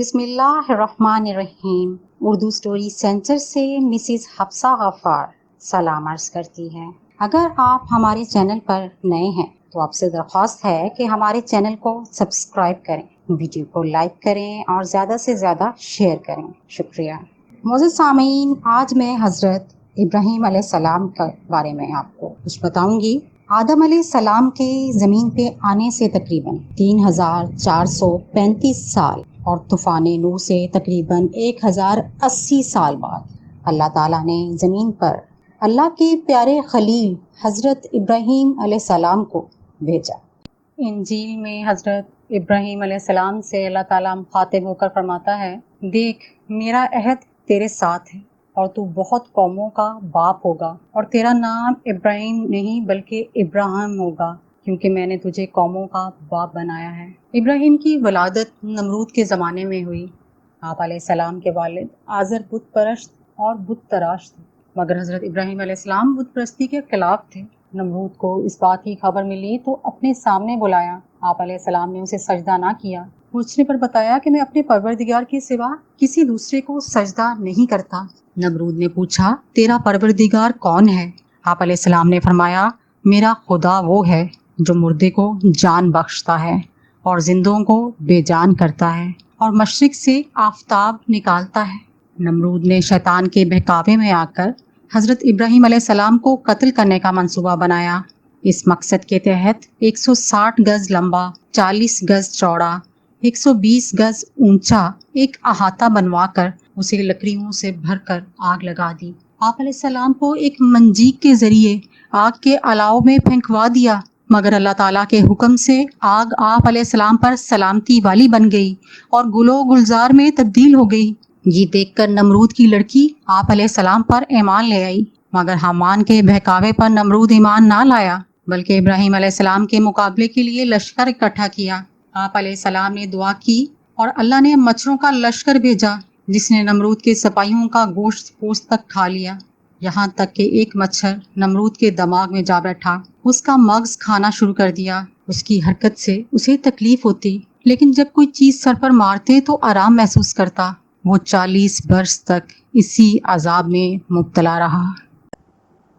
بسم اللہ الرحمن الرحیم۔ اردو سٹوری سینٹر سے مسز حفصہ غفار سلام عرض کرتی ہے۔ اگر آپ ہمارے چینل پر نئے ہیں تو آپ سے درخواست ہے کہ ہمارے چینل کو سبسکرائب کریں، ویڈیو کو لائک کریں اور زیادہ سے زیادہ شیئر کریں۔ شکریہ۔ معزز سامعین، آج میں حضرت ابراہیم علیہ السلام کے بارے میں آپ کو کچھ بتاؤں گی۔ آدم علیہ السلام کے زمین پہ آنے سے تقریباً 3435 سال اور طوفان نوح سے تقریباً 1080 سال بعد اللہ تعالیٰ نے زمین پر اللہ کے پیارے خلیل حضرت ابراہیم علیہ السلام کو بھیجا۔ انجیل میں حضرت ابراہیم علیہ السلام سے اللہ تعالیٰ مخاطب ہو کر فرماتا ہے، دیکھ میرا عہد تیرے ساتھ ہے اور تو بہت قوموں کا باپ ہوگا، اور تیرا نام ابراہیم نہیں بلکہ ابراہیم ہوگا، کیونکہ میں نے تجھے قوموں کا باپ بنایا ہے۔ ابراہیم کی ولادت نمرود کے زمانے میں ہوئی۔ آپ علیہ السلام کے والد آزر بت پرست اور بت تراش تھے، مگر حضرت ابراہیم علیہ السلام بت پرستی کے خلاف تھے۔ نمرود کو اس بات کی خبر ملی تو اپنے سامنے بلایا۔ آپ علیہ السلام نے اسے سجدہ نہ کیا۔ پوچھنے پر بتایا کہ میں اپنے پروردگار کے سوا کسی دوسرے کو سجدہ نہیں کرتا۔ نمرود نے پوچھا، تیرا پروردگار کون ہے؟ آپ علیہ السلام نے فرمایا، میرا خدا وہ ہے جو مردے کو جان بخشتا ہے اور زندوں کو بے جان کرتا ہے اور مشرق سے آفتاب نکالتا ہے۔ نمرود نے شیطان کے بہکاوے میں آ کر حضرت ابراہیم علیہ السلام کو قتل کرنے کا منصوبہ بنایا۔ اس مقصد کے تحت 160 گز لمبا، 40 گز چوڑا، 120 گز اونچا ایک احاطہ بنوا کر اسے لکڑیوں سے بھر کر آگ لگا دی۔ آپ علیہ السلام کو ایک منجیق کے ذریعے آگ کے الاؤ میں پھینکوا دیا، مگر اللہ تعالیٰ کے حکم سے آگ آپ علیہ السلام پر سلامتی والی بن گئی اور گلو گلزار میں تبدیل ہو گئی۔ یہ دیکھ کر نمرود کی لڑکی آپ علیہ السلام پر ایمان لے آئی، مگر حامان کے بہکاوے پر نمرود ایمان نہ لایا، بلکہ ابراہیم علیہ السلام کے مقابلے کے لیے لشکر اکٹھا کیا۔ آپ علیہ السلام نے دعا کی اور اللہ نے مچھروں کا لشکر بھیجا جس نے نمرود کے سپاہیوں کا گوشت پوست تک کھا لیا، یہاں تک کہ ایک مچھر نمرود کے دماغ میں جا بیٹھا، اس کا مغز کھانا شروع کر دیا۔ اس کی حرکت سے اسے تکلیف ہوتی، لیکن جب کوئی چیز سر پر مارتے تو آرام محسوس کرتا۔ وہ 40 برس تک اسی عذاب میں مبتلا رہا۔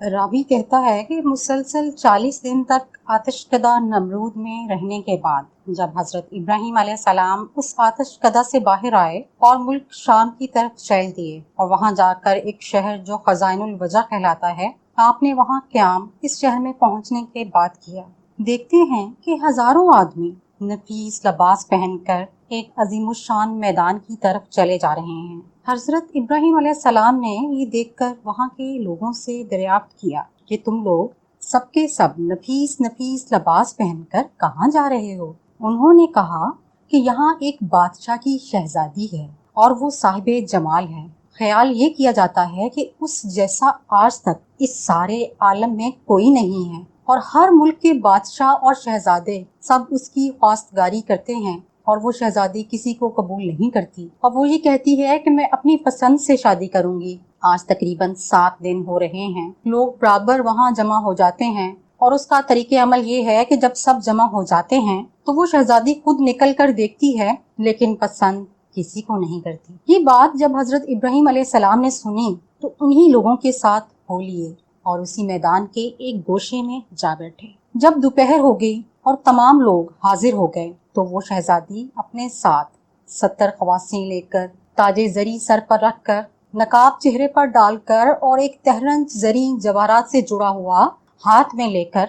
راوی کہتا ہے کہ مسلسل 40 دن تک آتش کدہ نمرود میں رہنے کے بعد جب حضرت ابراہیم علیہ السلام اس آتش کدہ سے باہر آئے اور ملک شام کی طرف چل دیے اور وہاں جا کر ایک شہر جو خزائن الوجہ کہلاتا ہے، آپ نے وہاں قیام اس شہر میں پہنچنے کے بعد کیا۔ دیکھتے ہیں کہ ہزاروں آدمی نفیس لباس پہن کر ایک عظیم الشان میدان کی طرف چلے جا رہے ہیں۔ حضرت ابراہیم علیہ السلام نے یہ دیکھ کر وہاں کے لوگوں سے دریافت کیا کہ تم لوگ سب کے سب نفیس نفیس لباس پہن کر کہاں جا رہے ہو؟ انہوں نے کہا کہ یہاں ایک بادشاہ کی شہزادی ہے اور وہ صاحب جمال ہے۔ خیال یہ کیا جاتا ہے کہ اس جیسا آج تک اس سارے عالم میں کوئی نہیں ہے، اور ہر ملک کے بادشاہ اور شہزادے سب اس کی خواستگاری کرتے ہیں، اور وہ شہزادی کسی کو قبول نہیں کرتی، اور وہ یہ کہتی ہے کہ میں اپنی پسند سے شادی کروں گی۔ آج تقریباً 7 دن ہو رہے ہیں، لوگ برابر وہاں جمع ہو جاتے ہیں، اور اس کا طریقہ عمل یہ ہے کہ جب سب جمع ہو جاتے ہیں تو وہ شہزادی خود نکل کر دیکھتی ہے، لیکن پسند کسی کو نہیں کرتی۔ یہ بات جب حضرت ابراہیم علیہ السلام نے سنی تو انہی لوگوں کے ساتھ ہو لیے اور اسی میدان کے ایک گوشے میں جا بیٹھے۔ جب دوپہر ہو گئی اور تمام لوگ حاضر ہو گئے تو وہ شہزادی اپنے ساتھ 70 خواصیں لے کر، تاج زری سر پر رکھ کر، نقاب چہرے پر ڈال کر اور ایک تہرنج زری جواہرات سے جڑا ہوا ہاتھ میں لے کر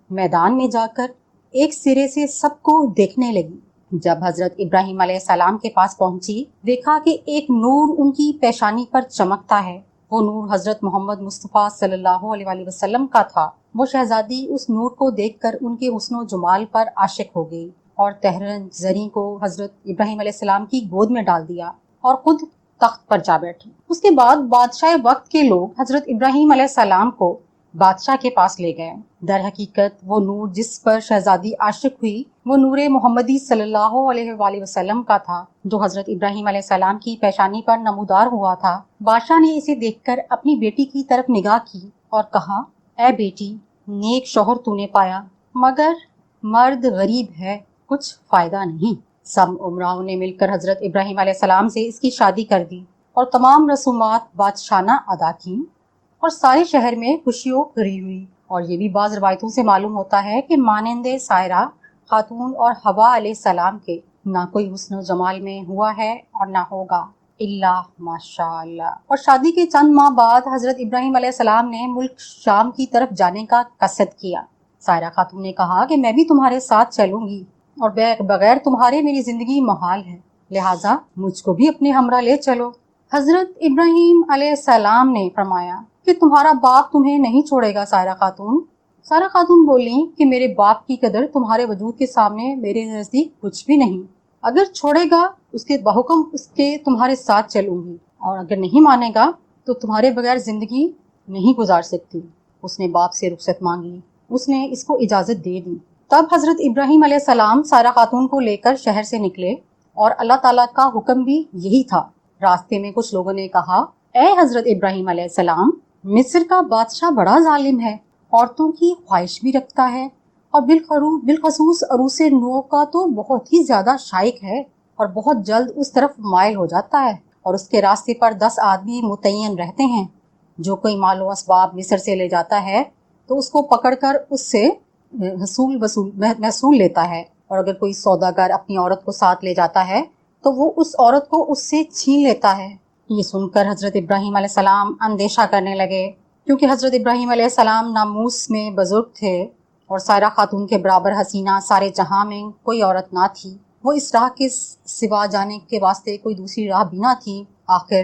میدان میں جا کر ایک سرے سے سب کو دیکھنے لگی۔ جب حضرت ابراہیم علیہ السلام کے پاس پہنچی، دیکھا کہ ایک نور ان کی پیشانی پر چمکتا ہے۔ وہ نور حضرت محمد مصطفیٰ صلی اللہ علیہ وآلہ وسلم کا تھا۔ وہ شہزادی اس نور کو دیکھ کر ان کے حسن و جمال پر عاشق ہو گئی اور تہرنج زری کو حضرت ابراہیم علیہ السلام کی گود میں ڈال دیا اور خود تخت پر جا بیٹھی۔ اس کے بعد بادشاہ وقت کے لوگ حضرت ابراہیم علیہ السلام کو بادشاہ کے پاس لے گئے۔ در حقیقت وہ نور جس پر شہزادی عاشق ہوئی وہ نور محمدی صلی اللہ علیہ وآلہ وسلم کا تھا، جو حضرت ابراہیم علیہ السلام کی پیشانی پر نمودار ہوا تھا۔ بادشاہ نے اسے دیکھ کر اپنی بیٹی کی طرف نگاہ کی اور کہا، اے بیٹی، نیک شوہر تو نے پایا، مگر مرد غریب ہے، کچھ فائدہ نہیں۔ سب عمراؤں نے مل کر حضرت ابراہیم علیہ السلام سے اس کی شادی کر دی اور تمام رسومات بادشاہانہ ادا کی اور سارے شہر میں خوشیوں بھری ہوئی۔ اور یہ بھی بعض روایتوں سے معلوم ہوتا ہے کہ مانند سائرہ خاتون اور حوا علیہ السلام کے نہ کوئی حسن و جمال میں ہوا ہے اور نہ ہوگا الا ماشاء اللہ۔ اور شادی کے چند ماہ بعد حضرت ابراہیم علیہ السلام نے ملک شام کی طرف جانے کا قصد کیا۔ سائرہ خاتون نے کہا کہ میں بھی تمہارے ساتھ چلوں گی اور بغیر تمہارے میری زندگی محال ہے، لہٰذا مجھ کو بھی اپنے ہمراہ لے چلو۔ حضرت ابراہیم علیہ السلام نے فرمایا کہ تمہارا باپ تمہیں نہیں چھوڑے گا سائرہ خاتون۔ سائرہ خاتون بولیں کہ میرے باپ کی قدر تمہارے وجود کے سامنے میرے نزدیک کچھ بھی نہیں، اگر چھوڑے گا اس کے بحکم اس کے تمہارے ساتھ چلوں گی، اور اگر نہیں مانے گا تو تمہارے بغیر زندگی نہیں گزار سکتی۔ اس نے باپ سے رخصت مانگی، اس نے اس کو اجازت دے دی۔ تب حضرت ابراہیم علیہ السلام سائرہ خاتون کو لے کر شہر سے نکلے اور اللہ تعالیٰ کا حکم بھی یہی تھا۔ راستے میں کچھ لوگوں نے کہا، اے حضرت ابراہیم علیہ السلام، مصر کا بادشاہ بڑا ظالم ہے، عورتوں کی خواہش بھی رکھتا ہے اور بالخصوص عروس نو کا تو بہت ہی زیادہ شائق ہے اور بہت جلد اس طرف مائل ہو جاتا ہے، اور اس کے راستے پر 10 آدمی متعین رہتے ہیں۔ جو کوئی مال و اسباب مصر سے لے جاتا ہے تو اس کو پکڑ کر اس سے محصول لیتا ہے، اور اگر کوئی سوداگر اپنی عورت کو ساتھ لے جاتا ہے تو وہ اس عورت کو اس سے چھین لیتا ہے۔ یہ سن کر حضرت ابراہیم علیہ السلام اندیشہ کرنے لگے، کیونکہ حضرت ابراہیم علیہ السلام ناموس میں بزرگ تھے اور سائرہ خاتون کے برابر حسینہ سارے جہاں میں کوئی عورت نہ تھی۔ وہ اس راہ کے سوا جانے کے واسطے کوئی دوسری راہ بھی نہ تھی۔ آخر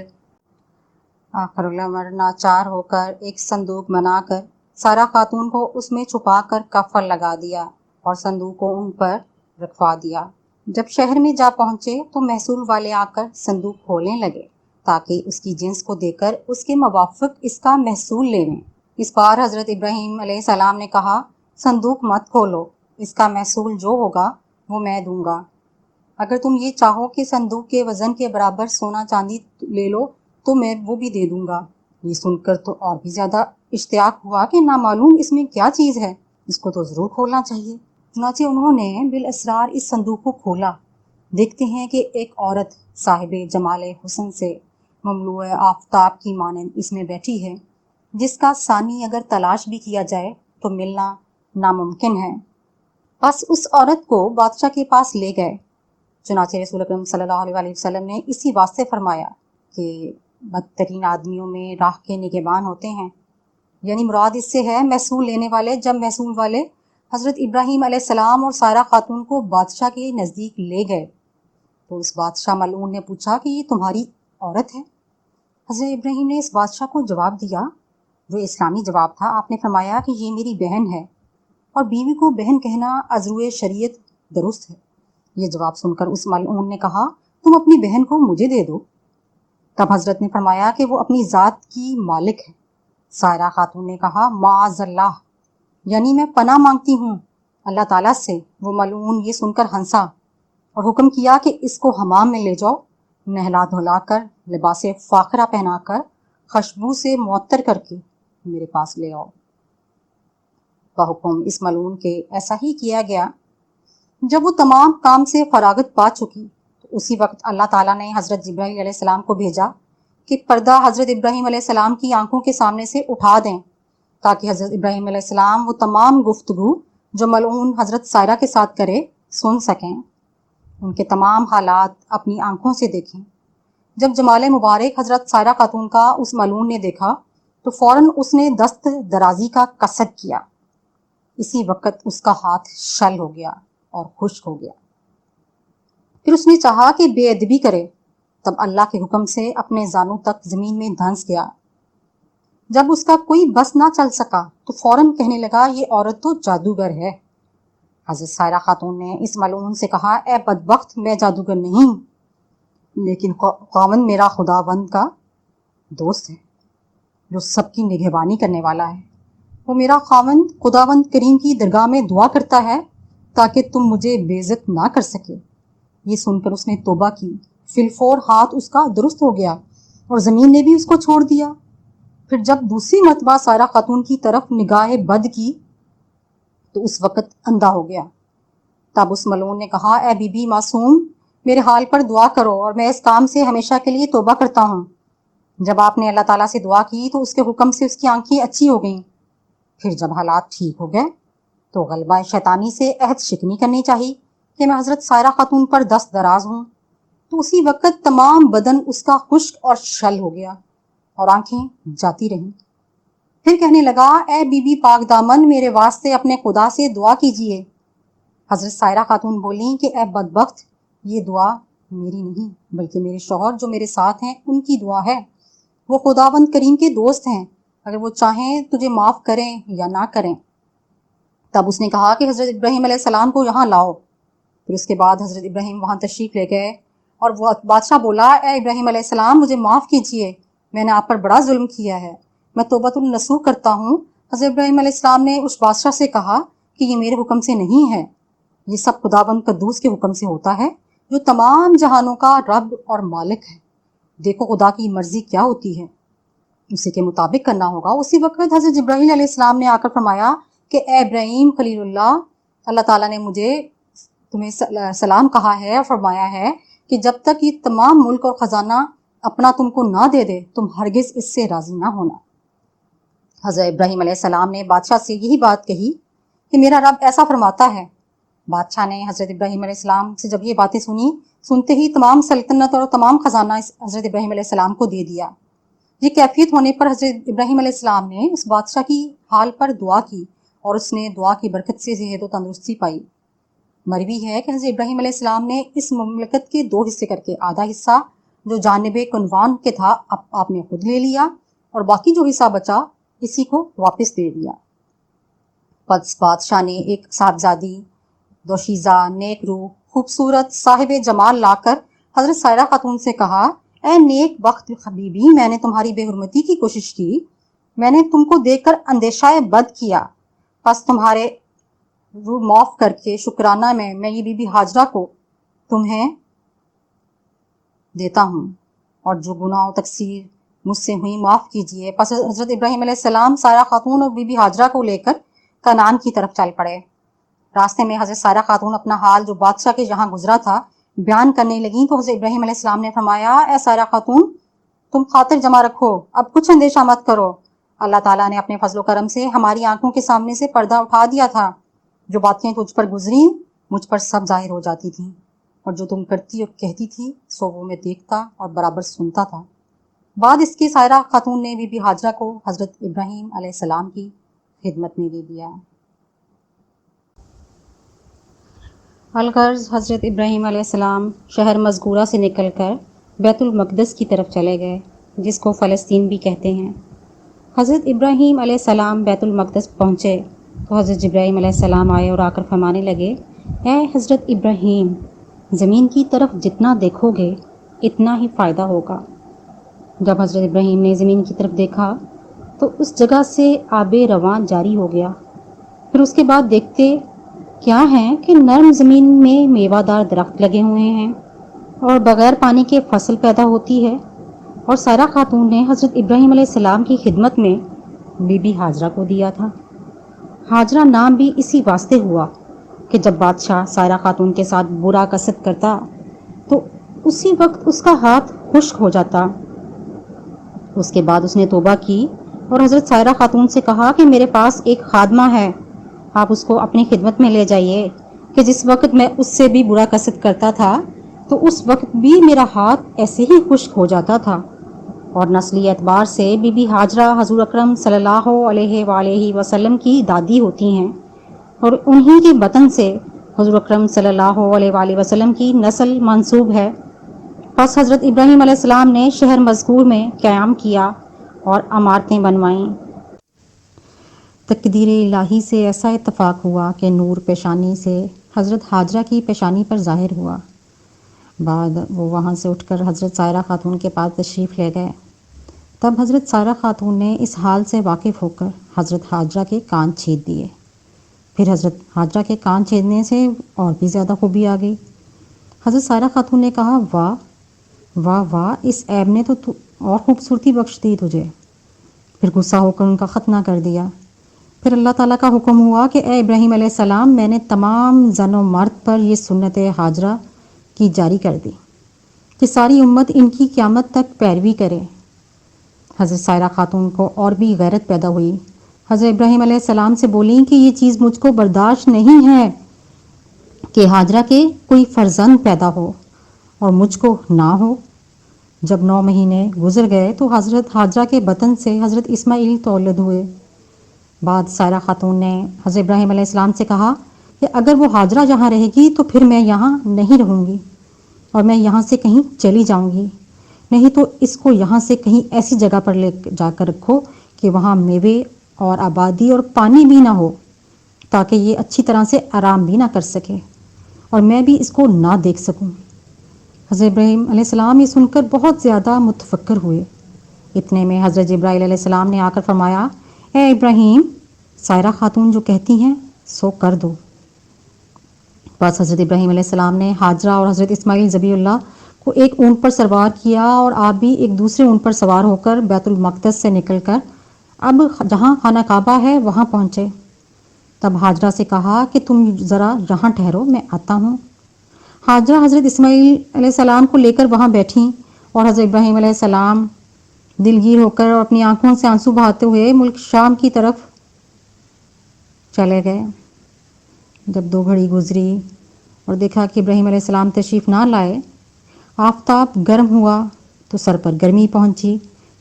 الامر ناچار ہو کر ایک صندوق بنا کر سائرہ خاتون کو اس میں چھپا کر کفن لگا دیا اور صندوق کو ان پر رکھوا دیا۔ جب شہر میں جا پہنچے تو محصول والے آ کر صندوق کھولنے لگے تاکہ اس کی جنس کو دیکھ کر اس کے موافق اس کا محصول لے لیں۔ اس بار حضرت ابراہیم علیہ السلام نے کہا، صندوق مت کھولو، اس کا محصول جو ہوگا وہ میں دوں گا۔ اگر تم یہ چاہو کہ صندوق کے وزن کے برابر سونا چاندی لے لو تو میں وہ بھی دے دوں گا۔ یہ سن کر تو اور بھی زیادہ اشتیاق ہوا کہ نامعلوم اس میں کیا چیز ہے، اس کو تو ضرور کھولنا چاہیے۔ چنانچہ انہوں نے بالاسرار اس صندوق کو کھولا۔ دیکھتے ہیں کہ ایک عورت صاحب جمال حسن سے مملوء آفتاب کی مانند اس میں بیٹھی ہے، جس کا ثانی اگر تلاش بھی کیا جائے تو ملنا ناممکن ہے۔ بس اس عورت کو بادشاہ کے پاس لے گئے۔ چنانچہ رسول اکرم صلی اللہ علیہ وسلم نے اسی واسطے فرمایا کہ بدترین آدمیوں میں راہ کے نگہبان ہوتے ہیں، یعنی مراد اس سے ہے محصول لینے والے۔ جب محصول والے حضرت ابراہیم علیہ السلام اور سائرہ خاتون کو بادشاہ کے نزدیک لے گئے تو اس بادشاہ ملعون نے پوچھا کہ یہ تمہاری عورت ہے؟ حضرت ابراہیم نے اس بادشاہ کو جواب دیا جو اسلامی جواب تھا۔ آپ نے فرمایا کہ یہ میری بہن ہے، اور بیوی کو بہن کہنا ازروئے شریعت درست ہے۔ یہ جواب سن کر اس ملعون نے کہا، تم اپنی بہن کو مجھے دے دو۔ تب حضرت نے فرمایا کہ وہ اپنی ذات کی مالک ہے۔ سائرہ خاتون نے کہا، معاذ اللہ، یعنی میں پناہ مانگتی ہوں اللہ تعالیٰ سے۔ وہ ملعون یہ سن کر ہنسا اور حکم کیا کہ اس کو حمام میں لے جاؤ، نہلا دھلا کر لباس فاخرہ پہنا کر خوشبو سے معطر کر کے میرے پاس لے آؤ۔ بحکم اس ملعون کے ایسا ہی کیا گیا۔ جب وہ تمام کام سے فراغت پا چکی تو اسی وقت اللہ تعالیٰ نے حضرت جبرائیل علیہ السلام کو بھیجا کہ پردہ حضرت ابراہیم علیہ السلام کی آنکھوں کے سامنے سے اٹھا دیں، تاکہ حضرت ابراہیم علیہ السلام وہ تمام گفتگو جو ملعون حضرت سائرہ کے ساتھ کرے سن سکیں، ان کے تمام حالات اپنی آنکھوں سے دیکھیں۔ جب جمال مبارک حضرت سائرہ خاتون کا اس ملعون نے دیکھا تو فوراً اس نے دست درازی کا قصد کیا۔ اسی وقت اس کا ہاتھ شل ہو گیا اور خشک ہو گیا۔ پھر اس نے چاہا کہ بے ادبی کرے، تب اللہ کے حکم سے اپنے زانوں تک زمین میں دھنس گیا۔ جب اس کا کوئی بس نہ چل سکا تو فوراً کہنے لگا، یہ عورت تو جادوگر ہے۔ حضرت سائرہ خاتون نے اس ملعون سے کہا، اے بدبخت، میں جادوگر نہیں، لیکن خاوند میرا خداوند کا دوست ہے جو سب کی نگہبانی کرنے والا ہے۔ وہ میرا خاوند خداوند کریم کی درگاہ میں دعا کرتا ہے تاکہ تم مجھے بے عزت نہ کر سکے۔ یہ سن کر اس نے توبہ کی، فی الفور ہاتھ اس کا درست ہو گیا اور زمین نے بھی اس کو چھوڑ دیا۔ پھر جب دوسری مرتبہ سائرہ خاتون کی طرف نگاہ بد کی تو اس وقت اندھا ہو گیا۔ تب اس ملعون نے کہا اے بی بی معصوم میرے حال پر دعا کرو اور میں اس کام سے ہمیشہ کے لیے توبہ کرتا ہوں۔ جب آپ نے اللہ تعالیٰ سے دعا کی تو اس کے حکم سے اس کی آنکھیں اچھی ہو گئیں۔ پھر جب حالات ٹھیک ہو گئے تو غلبہ شیطانی سے عہد شکنی کرنی چاہی کہ میں حضرت سائرہ خاتون پر دست دراز ہوں، تو اسی وقت تمام بدن اس کا خشک اور شل ہو گیا اور آنکھیں جاتی رہیں۔ پھر کہنے لگا اے بی بی پاک دامن میرے واسطے اپنے خدا سے دعا کیجئے۔ حضرت سائرہ خاتون بولیں کہ اے بدبخت یہ دعا میری نہیں بلکہ میرے شوہر جو میرے ساتھ ہیں ان کی دعا ہے، وہ خداوند کریم کے دوست ہیں، اگر وہ چاہیں تجھے معاف کریں یا نہ کریں۔ تب اس نے کہا کہ حضرت ابراہیم علیہ السلام کو یہاں لاؤ۔ پھر اس کے بعد حضرت ابراہیم وہاں تشریف لے گئے اور وہ بادشاہ بولا اے ابراہیم علیہ السلام مجھے معاف کیجئے، میں نے آپ پر بڑا ظلم کیا ہے، میں توبۃ النصوح کرتا ہوں۔ حضرت ابراہیم علیہ السلام نے اس بادشاہ سے کہا کہ یہ میرے حکم سے نہیں ہے، یہ سب خداوند قدوس کے حکم سے ہوتا ہے جو تمام جہانوں کا رب اور مالک ہے۔ دیکھو خدا کی مرضی کیا ہوتی ہے، اسی کے مطابق کرنا ہوگا۔ اسی وقت حضرت جبرائیل علیہ السلام نے آ کر فرمایا کہ اے ابراہیم خلیل اللہ تعالیٰ نے مجھے تمہیں سلام کہا ہے اور فرمایا ہے کہ جب تک یہ تمام ملک اور خزانہ اپنا تم کو نہ دے دے تم ہرگز اس سے راضی نہ ہونا۔ حضرت ابراہیم علیہ السلام نے بادشاہ سے یہی بات کہی کہ میرا رب ایسا فرماتا ہے۔ بادشاہ نے حضرت ابراہیم علیہ السلام سے جب یہ باتیں سنی، سنتے ہی تمام سلطنت اور تمام خزانہ حضرت ابراہیم علیہ السلام کو دے دیا۔ یہ کیفیت ہونے پر حضرت ابراہیم علیہ السلام نے اس بادشاہ کی حال پر دعا کی اور اس نے دعا کی برکت سے صحت و تندرستی پائی۔ مروی ہے کہ حضرت ابراہیم علیہ السلام نے اس مملکت کے 2 حصے کر کے آدھا حصہ جو جانب کنوان کے تھا آپ نے خود لے لیا اور باقی جو حصہ بچا اسی کو واپس دے دیا۔ پس بادشاہ نے ایک صاحبزادی دوشیزہ نیک روح خوبصورت صاحب جمال لا کر حضرت سائرہ خاتون سے کہا اے نیک بخت حبیبی میں نے تمہاری بے حرمتی کی کوشش کی، میں نے تم کو دیکھ کر اندیشہ بد کیا، پس تمہارے روح معاف کر کے شکرانہ میں یہ بی بی ہاجرہ کو تمہیں دیتا ہوں اور جو گناہ و تقصیر مجھ سے ہوئی معاف کیجیے۔ پس حضرت ابراہیم علیہ السلام سائرہ خاتون اور بی بی ہاجرہ کو لے کر کنعان کی طرف چل پڑے۔ راستے میں حضرت سائرہ خاتون اپنا حال جو بادشاہ کے یہاں گزرا تھا بیان کرنے لگیں تو حضرت ابراہیم علیہ السلام نے فرمایا اے سائرہ خاتون تم خاطر جمع رکھو، اب کچھ اندیشہ مت کرو، اللہ تعالیٰ نے اپنے فضل و کرم سے ہماری آنکھوں کے سامنے سے پردہ اٹھا دیا تھا، جو باتیں تجھ پر گزری مجھ پر سب ظاہر ہو جاتی تھیں اور جو تم کرتی اور کہتی تھی سو وہ میں دیکھتا اور برابر سنتا تھا۔ بعد اس کی سائرہ خاتون نے بی بی ہاجرہ کو حضرت ابراہیم علیہ السلام کی خدمت میں دے دیا۔ الغرض حضرت ابراہیم علیہ السلام شہر مذکورہ سے نکل کر بیت المقدس کی طرف چلے گئے جس کو فلسطین بھی کہتے ہیں۔ حضرت ابراہیم علیہ السلام بیت المقدس پہنچے تو حضرت جبرائیل علیہ السلام آئے اور آ کر فرمانے لگے اے حضرت ابراہیم زمین کی طرف جتنا دیکھو گے اتنا ہی فائدہ ہوگا۔ جب حضرت ابراہیم نے زمین کی طرف دیکھا تو اس جگہ سے آب رواں جاری ہو گیا۔ پھر اس کے بعد دیکھتے کیا ہیں کہ نرم زمین میں میوہ دار درخت لگے ہوئے ہیں اور بغیر پانی کے فصل پیدا ہوتی ہے، اور سائرہ خاتون نے حضرت ابراہیم علیہ السلام کی خدمت میں بی بی ہاجرہ کو دیا تھا۔ ہاجرہ نام بھی اسی واسطے ہوا کہ جب بادشاہ سائرہ خاتون کے ساتھ برا قصد کرتا تو اسی وقت اس کا ہاتھ خشک ہو جاتا۔ اس کے بعد اس نے توبہ کی اور حضرت سائرہ خاتون سے کہا کہ میرے پاس ایک خادمہ ہے، آپ اس کو اپنی خدمت میں لے جائیے کہ جس وقت میں اس سے بھی برا قصد کرتا تھا تو اس وقت بھی میرا ہاتھ ایسے ہی خشک ہو جاتا تھا۔ اور نسلی اعتبار سے بی بی ہاجرہ حضور اکرم صلی اللہ علیہ وآلہ وسلم کی دادی ہوتی ہیں اور انہی کے بطن سے حضور اکرم صلی اللہ علیہ وآلہ وسلم کی نسل منسوب ہے۔ پس حضرت ابراہیم علیہ السلام نے شہر مذکور میں قیام کیا اور عمارتیں بنوائیں۔ تقدیر الہی سے ایسا اتفاق ہوا کہ نور پیشانی سے حضرت ہاجرہ کی پیشانی پر ظاہر ہوا۔ بعد وہ وہاں سے اٹھ کر حضرت سائرہ خاتون کے پاس تشریف لے گئے۔ تب حضرت سائرہ خاتون نے اس حال سے واقف ہو کر حضرت ہاجرہ کے کان چھید دیے۔ پھر حضرت ہاجرہ کے کان چھیدنے سے اور بھی زیادہ خوبی آ گئی۔ حضرت سائرہ خاتون نے کہا واہ واہ واہ، اس عیب نے تو اور خوبصورتی بخش دی تجھے۔ پھر غصہ ہو کر ان کا ختنہ کر دیا۔ پھر اللہ تعالیٰ کا حکم ہوا کہ اے ابراہیم علیہ السلام، میں نے تمام زن و مرد پر یہ سنت ہاجرہ کی جاری کر دی کہ ساری امت ان کی قیامت تک پیروی کرے۔ حضرت سائرہ خاتون کو اور بھی غیرت پیدا ہوئی۔ حضرت ابراہیم علیہ السلام سے بولیں کہ یہ چیز مجھ کو برداشت نہیں ہے کہ ہاجرہ کے کوئی فرزند پیدا ہو اور مجھ کو نہ ہو۔ جب 9 مہینے گزر گئے تو حضرت ہاجرہ کے بطن سے حضرت اسماعیل تولد ہوئے۔ بعد سائرہ خاتون نے حضرت ابراہیم علیہ السلام سے کہا کہ اگر وہ ہاجرہ یہاں رہے گی تو پھر میں یہاں نہیں رہوں گی اور میں یہاں سے کہیں چلی جاؤں گی، نہیں تو اس کو یہاں سے کہیں ایسی جگہ پر لے جا کر رکھو کہ وہاں میوے اور آبادی اور پانی بھی نہ ہو، تاکہ یہ اچھی طرح سے آرام بھی نہ کر سکے اور میں بھی اس کو نہ دیکھ سکوں۔ حضرت ابراہیم علیہ السلام یہ سن کر بہت زیادہ متفکر ہوئے۔ اتنے میں حضرت جبرائیل علیہ السلام نے آ کر فرمایا، اے ابراہیم، سائرہ خاتون جو کہتی ہیں سو کر دو۔ بس حضرت ابراہیم علیہ السلام نے ہاجرہ اور حضرت اسماعیل ذبیح اللہ کو ایک اونٹ پر سوار کیا اور آپ بھی ایک دوسرے اونٹ پر سوار ہو کر بیت المقدس سے نکل کر اب جہاں خانہ کعبہ ہے وہاں پہنچے۔ تب ہاجرہ سے کہا کہ تم ذرا یہاں ٹھہرو، میں آتا ہوں۔ ہاجرہ حضرت اسماعیل علیہ السلام کو لے کر وہاں بیٹھیں اور حضرت ابراہیم علیہ السلام دلگیر ہو کر اور اپنی آنکھوں سے آنسو بہاتے ہوئے ملک شام کی طرف چلے گئے۔ جب 2 گھڑی گزری اور دیکھا کہ ابراہیم علیہ السلام تشریف نہ لائے، آفتاب گرم ہوا تو سر پر گرمی پہنچی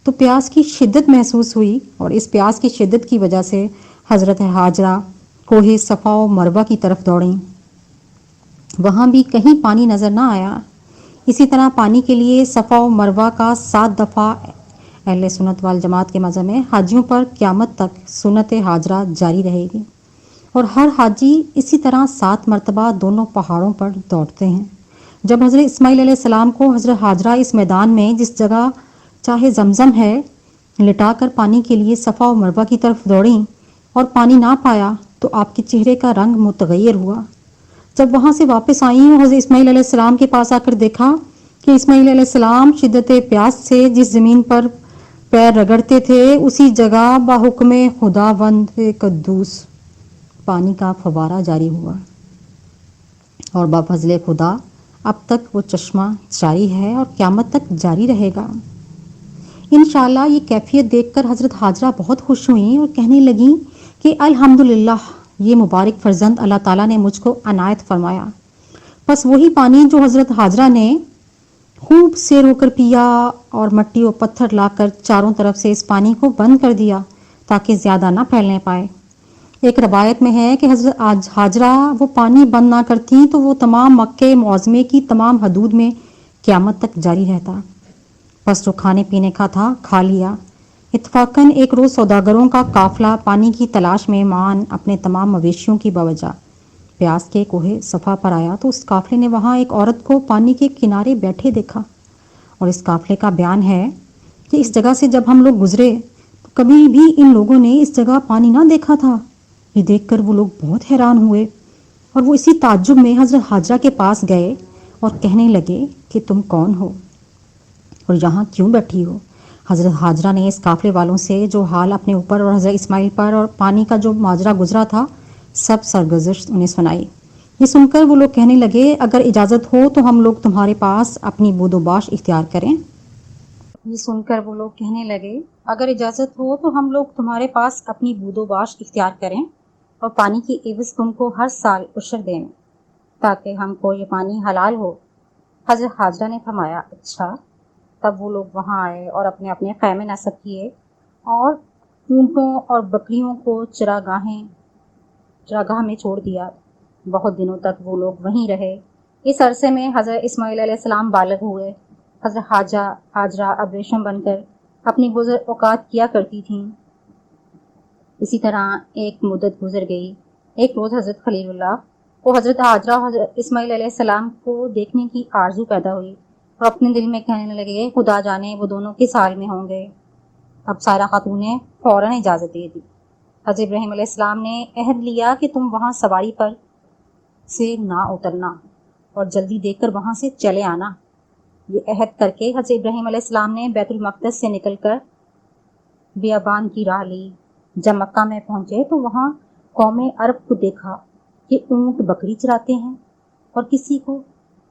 تو پیاس کی شدت محسوس ہوئی، اور اس پیاس کی شدت کی وجہ سے حضرت ہاجرہ کوہ صفا و مروہ کی طرف دوڑیں۔ وہاں بھی کہیں پانی نظر نہ آیا۔ اسی طرح پانی کے لیے صفا و مروہ کا 7 دفعہ اہل سنت والجماعت کے مذہب میں حاجیوں پر قیامت تک سنت ہاجرہ جاری رہے گی، اور ہر حاجی اسی طرح 7 مرتبہ دونوں پہاڑوں پر دوڑتے ہیں۔ جب حضرت اسماعیل علیہ السلام کو حضرت ہاجرہ اس میدان میں جس جگہ چاہے زمزم ہے لٹا کر پانی کے لیے صفا و مروہ کی طرف دوڑیں اور پانی نہ پایا تو آپ کے چہرے کا رنگ متغیر ہوا۔ جب وہاں سے واپس آئیں اور حضرت اسماعیل علیہ السلام کے پاس آ کر دیکھا کہ اسماعیل علیہ السلام شدت پیاس سے جس زمین پر پیر رگڑتے تھے اسی جگہ بحکم خداوند قدوس پانی کا فوارہ جاری ہوا، اور بفضل خدا اب تک وہ چشمہ جاری ہے اور قیامت تک جاری رہے گا۔ انشاءاللہ یہ کیفیت دیکھ کر حضرت ہاجرہ بہت خوش ہوئیں اور کہنے لگیں کہ الحمدللہ، یہ مبارک فرزند اللہ تعالیٰ نے مجھ کو عنایت فرمایا۔ بس وہی پانی جو حضرت ہاجرہ نے خوب سیر ہو کر پیا اور مٹی و پتھر لا کر چاروں طرف سے اس پانی کو بند کر دیا تاکہ زیادہ نہ پھیلنے پائے۔ ایک روایت میں ہے کہ حضرت ہاجرہ وہ پانی بند نہ کرتی تو وہ تمام مکہ معظمے کی تمام حدود میں قیامت تک جاری رہتا۔ بس جو کھانے پینے کا تھا کھا لیا۔ اتفاقاً ایک روز سوداگروں کا قافلہ پانی کی تلاش میں مان اپنے تمام مویشیوں کی بوجہ پیاس کے کوہ صفا پر آیا تو اس قافلے نے وہاں ایک عورت کو پانی کے کنارے بیٹھے دیکھا، اور اس قافلے کا بیان ہے کہ اس جگہ سے جب ہم لوگ گزرے تو کبھی بھی ان لوگوں نے اس جگہ پانی نہ دیکھا تھا۔ یہ دیکھ کر وہ لوگ بہت حیران ہوئے اور وہ اسی تعجب میں حضرت ہاجرہ کے پاس گئے اور کہنے لگے کہ تم کون ہو اور یہاں کیوں بیٹھی ہو؟ حضرت ہاجرہ نے اس قافلے والوں سے جو حال اپنے اوپر اور حضرت اسماعیل پر اور پانی کا جو ماجرا گزرا تھا سب سرگزشت انہیں سنائی۔ یہ سن کر وہ لوگ کہنے لگے، اگر اجازت ہو تو ہم لوگ تمہارے پاس اپنی بود و باش اختیار کریں۔ یہ سن کر وہ لوگ کہنے لگے، اگر اجازت ہو تو ہم لوگ تمہارے پاس اپنی بود و باش اختیار کریں اور پانی کی عوض تم کو ہر سال عشر دیں تاکہ ہم کو یہ پانی حلال ہو۔ حضرت ہاجرہ نے فرمایا، اچھا۔ تب وہ لوگ وہاں آئے اور اپنے اپنے خیمے نصب کیے اور اونٹوں اور بکریوں کو چراگاہ میں چھوڑ دیا۔ بہت دنوں تک وہ لوگ وہیں رہے۔ اس عرصے میں حضرت اسماعیل علیہ السلام بالغ ہوئے۔ حضرت ہاجرہ اب ریشم بن کر اپنی گزر اوقات کیا کرتی تھیں۔ اسی طرح ایک مدت گزر گئی۔ ایک روز حضرت خلیل اللہ کو حضرت ہاجرہ اور حضرت اسماعیل علیہ السلام کو دیکھنے کی آرزو پیدا ہوئی اور اپنے دل میں کہنے لگے، خدا جانے وہ دونوں کس حال میں ہوں گے۔ اب سائرہ خاتون نے فوراً اجازت دے دی۔ حضرت ابراہیم علیہ السلام نے عہد لیا کہ تم وہاں سواری پر سے نہ اترنا اور جلدی دیکھ کر وہاں سے چلے آنا۔ یہ عہد کر کے حضرت ابراہیم علیہ السلام نے بیت المقدس سے نکل کر بیابان کی راہ لی۔ جب مکہ میں پہنچے تو وہاں قوم عرب کو دیکھا کہ اونٹ بکری چراتے ہیں اور کسی کو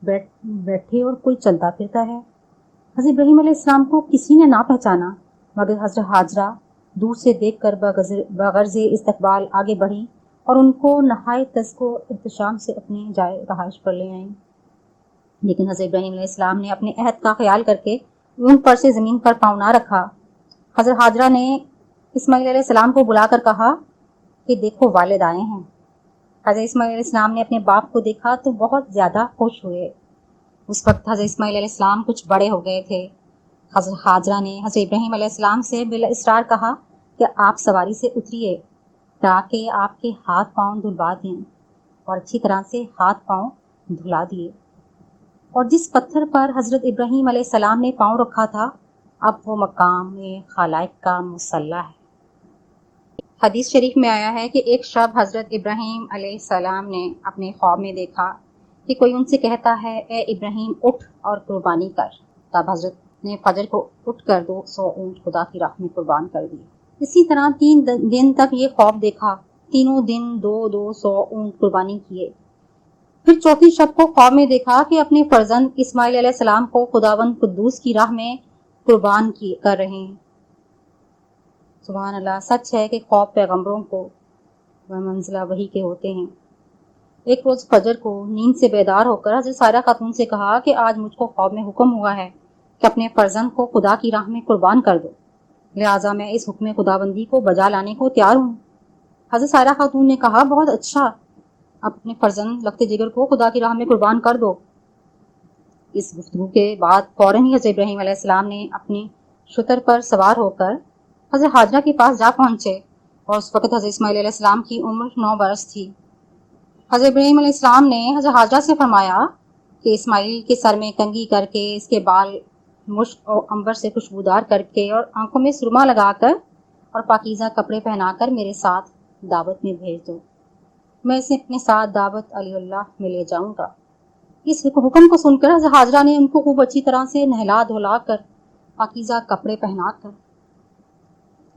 بیٹھے اور کوئی چلتا پھرتا ہے۔ حضرت ابراہیم علیہ السلام کو کسی نے نہ پہچانا، مگر حضرت حاجرہ دور سے دیکھ کر بغرض استقبال آگے بڑھی اور ان کو نہایت تذک و احتشام سے اپنی جائے رہائش پر لے آئیں۔ لیکن حضرت ابراہیم علیہ السلام نے اپنے عہد کا خیال کر کے اونٹ پر سے زمین پر پاؤں نہ رکھا۔ حضرت حاجرہ نے اسماعیل علیہ السلام کو بلا کر کہا کہ دیکھو والد آئے ہیں۔ حضرت اسماعیل علیہ السلام نے اپنے باپ کو دیکھا تو بہت زیادہ خوش ہوئے۔ اس وقت حضرت اسماعیل علیہ السلام کچھ بڑے ہو گئے تھے۔ حضرت حاجرہ نے حضرت ابراہیم علیہ السلام سے بلا اصرار کہا کہ آپ سواری سے اتریے تاکہ آپ کے ہاتھ پاؤں دھلوا دیں، اور اچھی طرح سے ہاتھ پاؤں دھلا دیے۔ اور جس پتھر پر حضرت ابراہیم علیہ السلام نے پاؤں رکھا تھا اب وہ مقام خلائق کا مصلی ہے۔ حدیث شریف میں آیا ہے کہ ایک شب حضرت ابراہیم علیہ السلام نے اپنے خواب میں دیکھا کہ کوئی ان سے کہتا ہے اے ابراہیم اٹھ اور قربانی کر۔ تب حضرت نے فجر کو اٹھ کر 200 اونٹ خدا کی راہ میں قربان کر دیے۔ اسی طرح 3 دن تک یہ خواب دیکھا، تینوں دن 200 اونٹ قربانی کیے۔ پھر چوتھی شب کو خواب میں دیکھا کہ اپنے فرزند اسماعیل علیہ السلام کو خداوند قدوس کی راہ میں قربان کر رہے ہیں۔ سبحان اللہ، سچ ہے کہ خواب پیغمبروں کو منزلہ وحی کے ہوتے ہیں۔ ایک روز فجر کو نیند سے بیدار ہو کر حضرت سائرہ خاتون سے کہا کہ آج مجھ کو خواب میں حکم ہوا ہے کہ اپنے فرزند کو خدا کی راہ میں قربان کر دو، لہٰذا میں اس حکم خداوندی کو بجا لانے کو تیار ہوں۔ حضرت سائرہ خاتون نے کہا بہت اچھا، اب اپنے فرزند لخت جگر کو خدا کی راہ میں قربان کر دو۔ اس گفتگو کے بعد فوراً ہی حضرت ابراہیم علیہ السلام نے اپنی شتر پر سوار ہو کر حضرت حاجرہ کے پاس جا پہنچے، اور اس وقت حضرت اسماعیل علیہ السلام کی عمر 9 برس تھی۔ حضرت ابراہیم علیہ السلام نے حضرت حاجرہ سے فرمایا کہ اسماعیل کے سر میں کنگھی کر کے، اس کے بال مشک اور عنبر سے خوشبودار کر کے، اور آنکھوں میں سرما لگا کر اور پاکیزہ کپڑے پہنا کر میرے ساتھ دعوت میں بھیج دو، میں اسے اپنے ساتھ دعوت علی اللہ میں لے جاؤں گا۔ اس حکم کو سن کر حضرت حاجرہ نے ان کو خوب اچھی طرح سے نہلا دھلا کر پاکیزہ کپڑے پہنا کر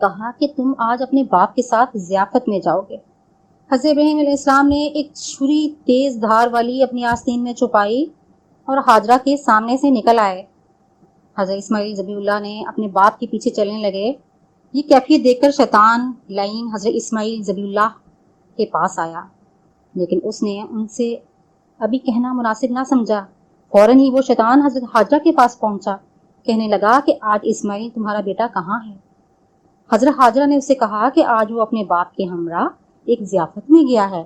کہا کہ تم آج اپنے باپ کے ساتھ ضیافت میں جاؤ گے۔ حضرت ابراہیم علیہ السلام نے ایک چھری تیز دھار والی اپنی آستین میں چھپائی اور حاجرہ کے سامنے سے نکل آئے۔ حضرت اسماعیل ذبیح اللہ نے اپنے باپ کے پیچھے چلنے لگے۔ یہ کیفیت دیکھ کر شیطان لعین حضرت اسماعیل ذبیح اللہ کے پاس آیا، لیکن اس نے ان سے ابھی کہنا مناسب نہ سمجھا۔ فوراً ہی وہ شیطان حضرت حاجرہ کے پاس پہنچا، کہنے لگا کہ آج اسماعیل تمہارا بیٹا کہاں ہے؟ حضرت حاجرہ نے اسے کہا کہ آج وہ اپنے باپ کے ہمراہ ایک ضیافت میں گیا ہے۔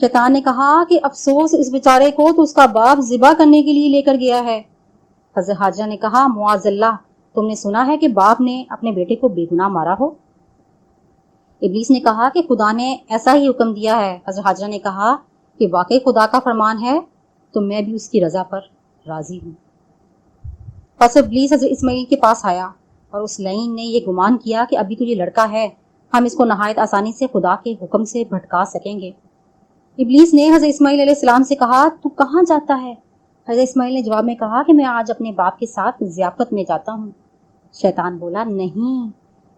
شیطان نے کہا کہ افسوس اس بیچارے کو، تو اس کا باپ ذبح کرنے کے لیے لے کر گیا ہے۔ حضرت حاجرہ نے کہا معاذ اللہ، تم نے سنا ہے کہ باپ نے اپنے بیٹے کو بے گناہ مارا ہو؟ ابلیس نے کہا کہ خدا نے ایسا ہی حکم دیا ہے۔ حضرت حاجرہ نے کہا کہ واقعی خدا کا فرمان ہے تو میں بھی اس کی رضا پر راضی ہوں۔ پس ابلیس حضرت اسماعیل کے پاس آیا، اور اس لعین نے یہ گمان کیا کہ ابھی تو یہ لڑکا ہے، ہم اس کو نہایت آسانی سے خدا کے حکم سے بھٹکا سکیں گے۔ ابلیس نے حضرت اسماعیل علیہ السلام سے کہا تو کہاں جاتا ہے؟ حضرت اسماعیل نے جواب میں کہا کہ میں آج اپنے باپ کے ساتھ ضیافت میں جاتا ہوں۔ شیطان بولا نہیں،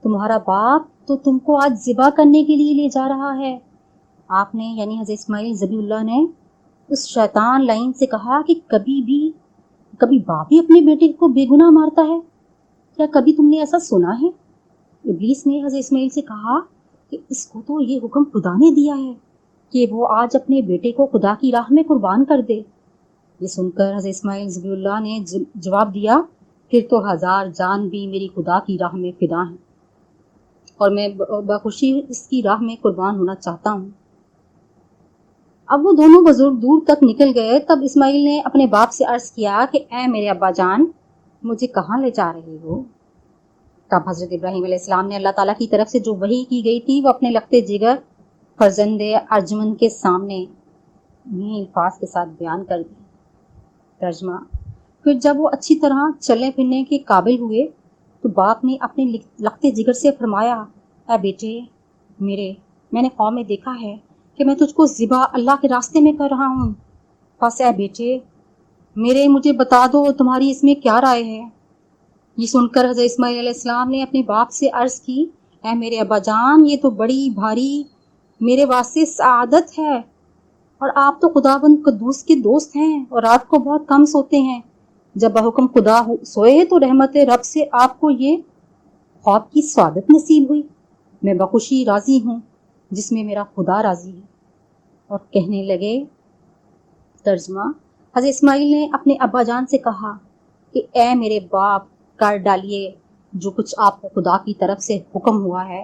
تمہارا باپ تو تم کو آج ذبح کرنے کے لیے لے جا رہا ہے۔ آپ نے یعنی حضرت اسماعیل ذبیح اللہ نے اس شیطان لعین سے کہا کہ کبھی باپ بھی اپنے بیٹے کو بے گناہ مارتا ہے؟ کیا کبھی تم نے ایسا سنا ہے؟ ابلیس نے حضرت اسماعیل سے کہا کہ اس کو تو یہ حکم خدا نے دیا ہے کہ وہ آج اپنے بیٹے کو خدا کی راہ میں قربان کر دے۔ یہ سن کر حضرت اسماعیل ذبیح اللہ نے جواب دیا پھر تو 1000 جان بھی میری خدا کی راہ میں فدا ہیں، اور میں بخوشی اس کی راہ میں قربان ہونا چاہتا ہوں۔ اب وہ دونوں بزرگ دور تک نکل گئے، تب اسماعیل نے اپنے باپ سے عرض کیا کہ اے میرے ابا جان، مجھے کہاں لے جا رہے ہو؟ تب حضرت ابراہیم علیہ السلام نے اللہ تعالیٰ کی طرف سے جو وحی کی گئی تھی وہ اپنے لخت جگر فرزند ارجمند کے سامنے انہیں الفاظ کے ساتھ بیان کر دی۔ ترجمہ: پھر جب وہ اچھی طرح چلنے پھرنے کے قابل ہوئے تو باپ نے اپنے لخت جگر سے فرمایا اے بیٹے میرے، میں نے خواب میں دیکھا ہے کہ میں تجھ کو ذبح اللہ کے راستے میں کر رہا ہوں، بس اے بیٹے میرے مجھے بتا دو تمہاری اس میں کیا رائے ہے؟ یہ سن کر حضرت اسماعیل علیہ السلام نے اپنے باپ سے عرض کی اے میرے ابا جان، یہ تو بڑی بھاری میرے واسطے سعادت ہے، اور آپ تو خداوند قدوس کے دوست ہیں اور رات کو بہت کم سوتے ہیں۔ جب بحکم خدا سوئے تو رحمت رب سے آپ کو یہ خواب کی سعادت نصیب ہوئی۔ میں بخوشی راضی ہوں جس میں میرا خدا راضی ہے۔ اور کہنے لگے، ترجمہ، حضرت اسماعیل نے اپنے ابا جان سے کہا کہ اے میرے باپ، کر ڈالیے جو کچھ آپ کو خدا کی طرف سے حکم ہوا ہے،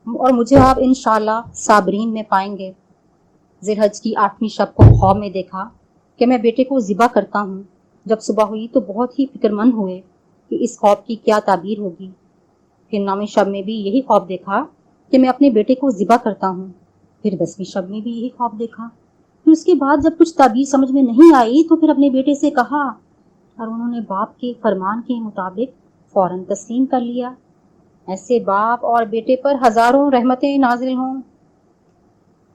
اور مجھے آپ انشاءاللہ صابرین میں پائیں گے۔ ذی الحج کی 8ویں شب کو خواب میں دیکھا کہ میں بیٹے کو ذبح کرتا ہوں۔ جب صبح ہوئی تو بہت ہی فکر مند ہوئے کہ اس خواب کی کیا تعبیر ہوگی۔ پھر 9ویں شب میں بھی یہی خواب دیکھا کہ میں اپنے بیٹے کو ذبح کرتا ہوں۔ پھر 10ویں شب میں بھی یہی خواب دیکھا۔ پھر اس کے بعد جب کچھ تعبیر سمجھ میں نہیں آئی تو پھر اپنے بیٹے سے کہا، اور انہوں نے باپ کے فرمان کے مطابق فوراً تسلیم کر لیا۔ ایسے باپ اور بیٹے پر ہزاروں رحمتیں نازل ہوں۔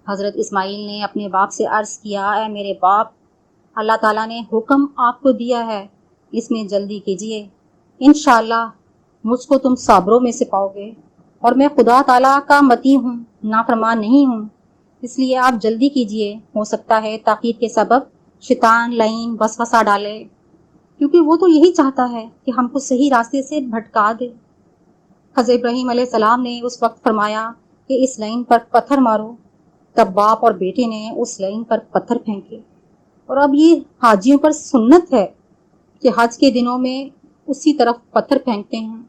حضرت اسماعیل نے اپنے باپ سے عرض کیا، اے میرے باپ، اللہ تعالیٰ نے حکم آپ کو دیا ہے، اس میں جلدی کیجیے، انشاءاللہ مجھ کو تم صابروں میں سے پاؤ گے، اور میں خدا تعالیٰ کا مطیع ہوں، نافرمان نہیں ہوں، اس لیے آپ جلدی کیجیے، ہو سکتا ہے تاخیر کے سبب شیطان لعین وسوسہ ڈالے، کیونکہ وہ تو یہی چاہتا ہے کہ ہم کو صحیح راستے سے بھٹکا دے۔ حضرت ابراہیم علیہ السلام نے اس وقت فرمایا کہ اس لعین پر پتھر مارو۔ تب باپ اور بیٹے نے اس لعین پر پتھر پھینکے۔ اور اب یہ حاجیوں پر سنت ہے کہ حج کے دنوں میں اسی طرف پتھر پھینکتے ہیں۔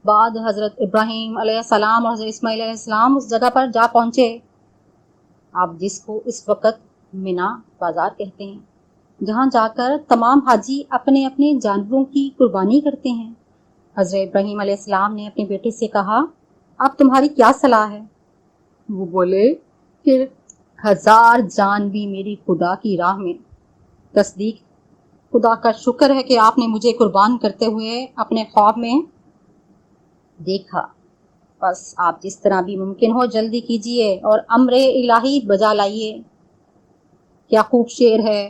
بعد حضرت ابراہیم علیہ السلام اور حضرت اسماعیل علیہ السلام اس جگہ پر جا پہنچے، آپ جس کو اس وقت منا بازار کہتے ہیں، جہاں جا کر تمام حاجی اپنے اپنے جانوروں کی قربانی کرتے ہیں۔ حضرت ابراہیم علیہ السلام نے اپنے بیٹے سے کہا، اب تمہاری کیا صلاح ہے؟ وہ بولے کہ 1000 جان بھی میری خدا کی راہ میں۔ تصدیق، خدا کا شکر ہے کہ آپ نے مجھے قربان کرتے ہوئے اپنے خواب میں دیکھا، بس آپ جس طرح بھی ممکن ہو جلدی کیجیے اور امر الہی بجا لائیے۔ کیا خوب شعر ہے،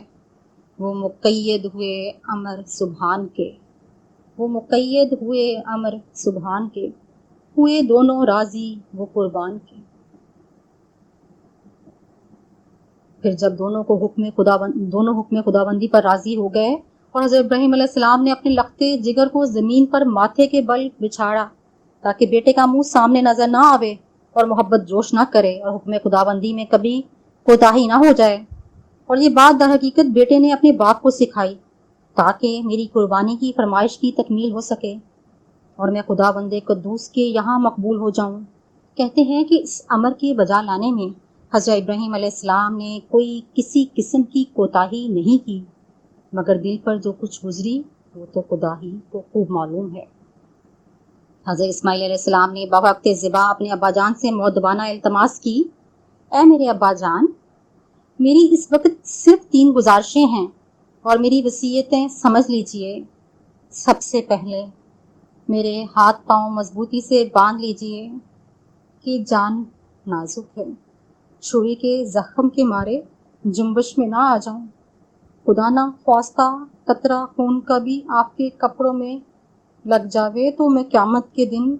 وہ مقید ہوئے امر سبحان کے، وہ مقید ہوئے امر سبحان کے، ہوئے دونوں راضی وہ قربان کے۔ پھر جب دونوں حکم خداوندی پر راضی ہو گئے اور حضرت ابراہیم علیہ السلام نے اپنے لختے جگر کو زمین پر ماتھے کے بل بچھاڑا تاکہ بیٹے کا منہ سامنے نظر نہ آوے اور محبت جوش نہ کرے اور حکم خداوندی میں کبھی کوتاہی نہ ہو جائے۔ اور یہ بات در حقیقت بیٹے نے اپنے باپ کو سکھائی تاکہ میری قربانی کی فرمائش کی تکمیل ہو سکے اور میں خداوند قدوس کے یہاں مقبول ہو جاؤں۔ کہتے ہیں کہ اس امر کے بجا لانے میں حضرت ابراہیم علیہ السلام نے کوئی کسی قسم کی کوتاہی نہیں کی، مگر دل پر جو کچھ گزری وہ تو خدا ہی کو خوب معلوم ہے۔ حضرت اسماعیل علیہ السلام نے بوقت ذبح اپنے ابا جان سے مؤدبانہ التماس کی، اے میرے ابا جان، میری اس وقت صرف 3 گزارشیں ہیں اور میری وصیتیں سمجھ لیجئے۔ سب سے پہلے میرے ہاتھ پاؤں مضبوطی سے باندھ لیجئے کہ جان نازک ہے، چھری کے زخم کے مارے جنبش میں نہ آ جاؤں، خدا نہ خواستہ قطرہ خون کا بھی آپ کے کپڑوں میں لگ جاوے تو میں قیامت کے دن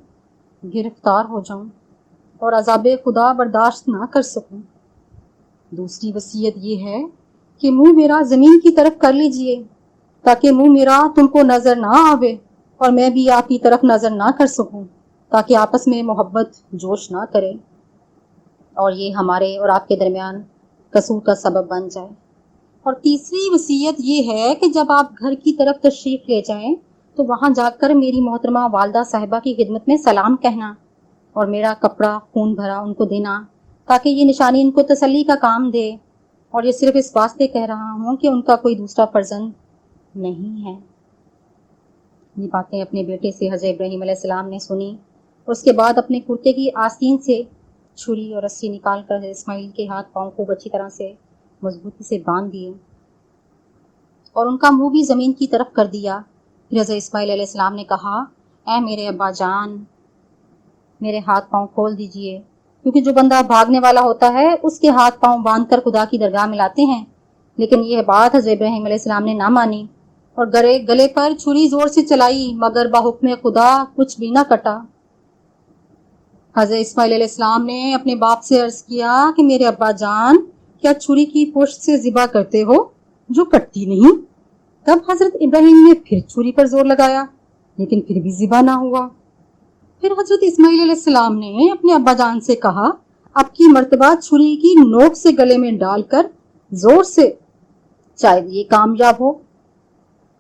گرفتار ہو جاؤں اور عذاب خدا برداشت نہ کر سکوں۔ دوسری وصیت یہ ہے کہ منہ میرا زمین کی طرف کر لیجئے تاکہ منہ میرا تم کو نظر نہ آوے اور میں بھی آپ کی طرف نظر نہ کر سکوں، تاکہ آپس میں محبت جوش نہ کرے اور یہ ہمارے اور آپ کے درمیان قصور کا سبب بن جائے۔ اور تیسری وصیت یہ ہے کہ جب آپ گھر کی طرف تشریف لے جائیں تو وہاں جا کر میری محترمہ والدہ صاحبہ کی خدمت میں سلام کہنا اور میرا کپڑا خون بھرا ان کو دینا تاکہ یہ نشانی ان کو تسلی کا کام دے، اور یہ صرف اس واسطے کہہ رہا ہوں کہ ان کا کوئی دوسرا فرزند نہیں ہے۔ یہ باتیں اپنے بیٹے سے حضرت ابراہیم علیہ السلام نے سنی اور اس کے بعد اپنے کرتے کی آستین سے چھری اور رسی نکال کر حضرت اسماعیل کے ہاتھ پاؤں کو اچھی طرح سے مضبوطی سے باندھ دیے اور ان کا منہ بھی زمین کی طرف کر دیا۔ پھر حضرت اسماعیل علیہ السلام نے کہا، اے میرے ابا جان، میرے ہاتھ پاؤں کھول دیجئے، کیونکہ جو بندہ بھاگنے والا ہوتا ہے اس کے ہاتھ پاؤں باندھ کر خدا کی درگاہ میں لاتے ہیں۔ لیکن یہ بات حضرت ابراہیم علیہ السلام نے نہ مانی اور گلے پر چھری زور سے چلائی، مگر بحکم خدا کچھ بھی نہ کٹا۔ حضرت اسماعیل علیہ السلام نے اپنے باپ سے عرض کیا کہ میرے ابا جان، کیا چھری کی پشت سے ذبح کرتے ہو جو کٹتی نہیں؟ تب حضرت ابراہیم نے پھر چھری پر زور لگایا، لیکن پھر بھی ذبح نہ ہوا۔ پھر حضرت اسماعیل علیہ السلام نے اپنے ابا جان سے کہا، اب کی مرتبہ چھری کی نوک سے گلے میں ڈال کر زور سے، شاید یہ کامیاب ہو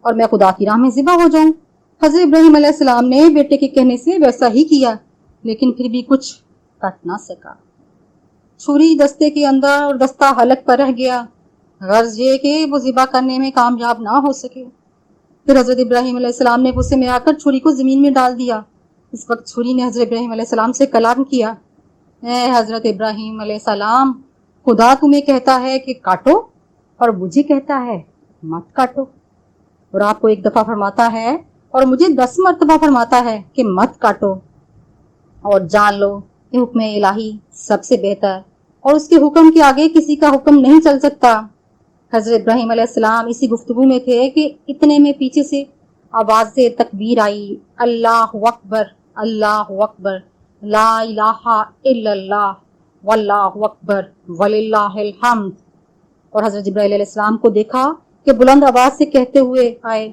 اور میں خدا کی راہ میں ذبح ہو جاؤں۔ حضرت ابراہیم علیہ السلام نے بیٹے کے کہنے سے ویسا ہی کیا، لیکن پھر بھی کچھ کٹ نہ سکا۔ چھری دستے کے اندر اور دستہ حلق پر رہ گیا، غرض یہ کہ وہ ذبح کرنے میں کامیاب نہ ہو سکے۔ پھر حضرت ابراہیم علیہ السلام نے غصے میں آ کر چھری کو زمین میں ڈال دیا۔ اس وقت چھری نے حضرت ابراہیم علیہ السلام سے کلام کیا، اے حضرت ابراہیم علیہ السلام، خدا تمہیں کہتا ہے کہ کاٹو اور مجھے کہتا ہے مت کاٹو، اور آپ کو ایک دفعہ فرماتا ہے اور مجھے 10 مرتبہ فرماتا ہے کہ مت کاٹو، اور جان لو کہ حکم الہی سب سے بہتر، اور اس کے حکم کے آگے کسی کا حکم نہیں چل سکتا۔ حضرت ابراہیم علیہ السلام اسی گفتگو میں تھے کہ اتنے میں پیچھے سے آواز تکبیر آئی، اللہ اکبر، اللہ اکبر، لا الہ الا اللہ، واللہ اکبر وللہ الحمد۔ اور حضرت جبرائیل علیہ السلام کو دیکھا کہ بلند آواز سے کہتے ہوئے آئے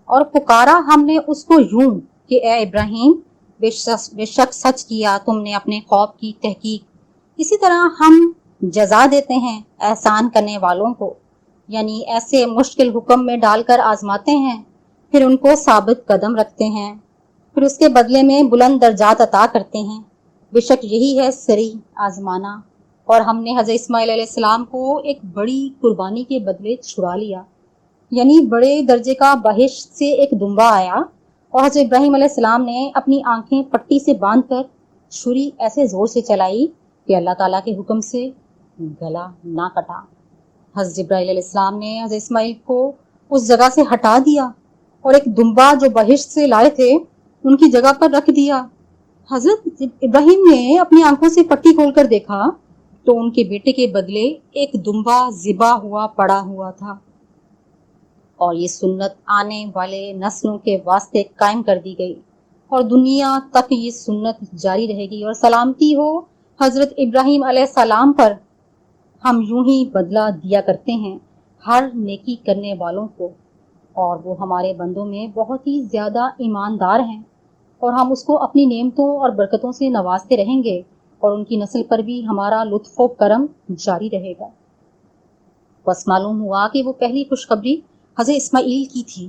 اور پکارا ہم نے اس کو یوں کہ اے ابراہیم، بے شک سچ کیا تم نے اپنے خواب کی تحقیق، اسی طرح ہم جزا دیتے ہیں احسان کرنے والوں کو، یعنی ایسے مشکل حکم میں ڈال کر آزماتے ہیں، پھر ان کو ثابت قدم رکھتے ہیں، پھر اس کے بدلے میں بلند درجات عطا کرتے ہیں۔ بے شک یہی ہے صریح آزمانا۔ اور ہم نے حضرت اسماعیل علیہ السلام کو ایک بڑی قربانی کے بدلے چھڑا لیا، یعنی بڑے درجے کا بہشت سے ایک دمبا آیا، اور حضرت ابراہیم علیہ السلام نے اپنی آنکھیں پٹی سے باندھ کر چھری ایسے زور سے چلائی کہ اللہ تعالیٰ کے حکم سے گلا نہ کٹا۔ حضرت جبرائیل علیہ السلام نے حضرت اسماعیل کو اس جگہ سے ہٹا دیا اور ایک دمبا جو بہشت سے لائے تھے ان کی جگہ پر رکھ دیا۔ حضرت ابراہیم نے اپنی آنکھوں سے پٹی کھول کر دیکھا تو ان کے بیٹے کے بدلے ایک دمبا ذبح ہوا پڑا ہوا تھا، اور یہ سنت آنے والے نسلوں کے واسطے قائم کر دی گئی، اور دنیا تک یہ سنت جاری رہے گی، اور سلامتی ہو حضرت ابراہیم علیہ السلام پر۔ ہم یوں ہی بدلہ دیا کرتے ہیں ہر نیکی کرنے والوں کو، اور وہ ہمارے بندوں میں بہت ہی زیادہ ایماندار ہیں، اور ہم اس کو اپنی نعمتوں اور برکتوں سے نوازتے رہیں گے، اور ان کی نسل پر بھی ہمارا لطف و کرم جاری رہے گا۔ بس معلوم ہوا کہ وہ پہلی خوشخبری حضرت اسماعیل کی تھی،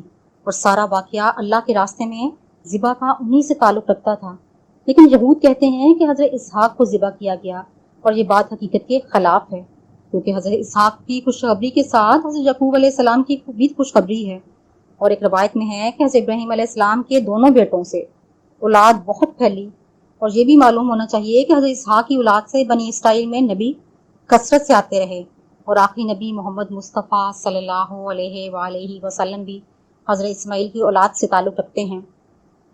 اور سارا واقعہ اللہ کے راستے میں ذبح کا انہی سے تعلق رکھتا تھا، لیکن یہود کہتے ہیں کہ حضرت اسحاق کو ذبح کیا گیا، اور یہ بات حقیقت کے خلاف ہے، کیونکہ حضرت اسحاق کی خوشخبری کے ساتھ حضرت یعقوب علیہ السلام کی بھی خوشخبری ہے، اور ایک روایت میں ہے کہ حضرت ابراہیم علیہ السلام کے دونوں بیٹوں سے اولاد بہت پھیلی، اور یہ بھی معلوم ہونا چاہیے کہ حضرت اسحاق کی اولاد سے بنی اسرائیل میں نبی کثرت سے آتے رہے، اور آخری نبی محمد مصطفیٰ صلی اللہ علیہ وآلہ وسلم بھی حضرت اسماعیل کی اولاد سے تعلق رکھتے ہیں،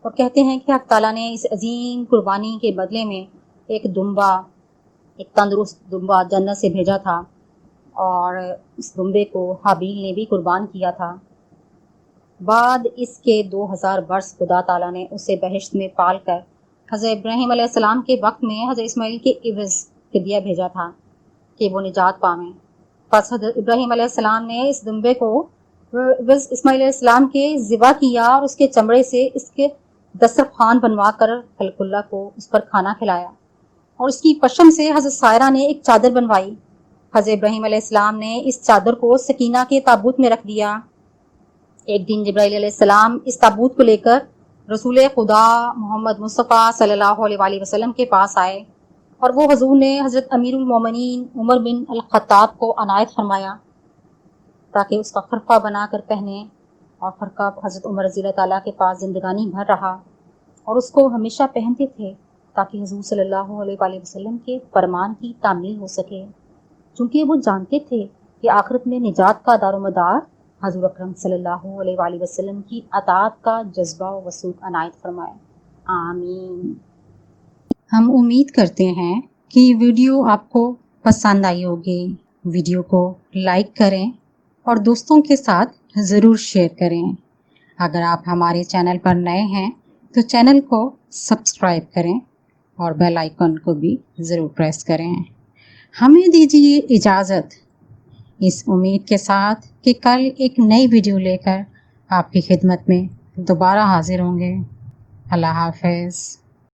اور کہتے ہیں کہ حق تعالیٰ نے اس عظیم قربانی کے بدلے میں ایک دمبا، ایک تندرست دمبا جنت سے بھیجا تھا، اور اس دمبے کو حابیل نے بھی قربان کیا تھا۔ بعد اس کے 2000 برس خدا تعالیٰ نے اسے بہشت میں پال کر حضرت ابراہیم علیہ السلام کے وقت میں حضرت اسماعیل کے عوض فدیہ بھیجا تھا کہ وہ نجات پائیں۔ پس حضرت ابراہیم علیہ السلام نے اس دمبے کو عوض اسماعیل علیہ السلام کے ذبح کیا، اور اس کے چمڑے سے اس کے دسترخوان بنوا کر خلق اللہ کو اس پر کھانا کھلایا، اور اس کی پشم سے حضرت سائرہ نے ایک چادر بنوائی۔ حضرت ابراہیم علیہ السلام نے اس چادر کو سکینہ کے تابوت میں رکھ دیا۔ ایک دن جبرائیل علیہ السلام اس تابوت کو لے کر رسول خدا محمد مصطفیٰ صلی اللہ علیہ وآلہ وسلم کے پاس آئے، اور وہ حضور نے حضرت امیر المومنین عمر بن الخطاب کو عنایت فرمایا تاکہ اس کا خرقہ بنا کر پہنے، اور خرقہ حضرت عمر رضی اللہ تعالیٰ کے پاس زندگانی بھر رہا، اور اس کو ہمیشہ پہنتے تھے تاکہ حضور صلی اللہ علیہ وآلہ وسلم کے فرمان کی تعمیل ہو سکے، چونکہ وہ جانتے تھے کہ آخرت میں نجات کا دار و مدار حضور اکرم صلی اللہ علیہ وآلہ وسلم کی اطاعت کا جذبہ و وثوق عنایت فرمائے، آمین۔ ہم امید کرتے ہیں کہ یہ ویڈیو آپ کو پسند آئی ہوگی۔ ویڈیو کو لائک کریں اور دوستوں کے ساتھ ضرور شیئر کریں۔ اگر آپ ہمارے چینل پر نئے ہیں تو چینل کو سبسکرائب کریں اور بیل آئیکن کو بھی ضرور پریس کریں۔ ہمیں دیجیے اجازت اس امید کے ساتھ کہ کل ایک نئی ویڈیو لے کر آپ کی خدمت میں دوبارہ حاضر ہوں گے۔ اللہ حافظ۔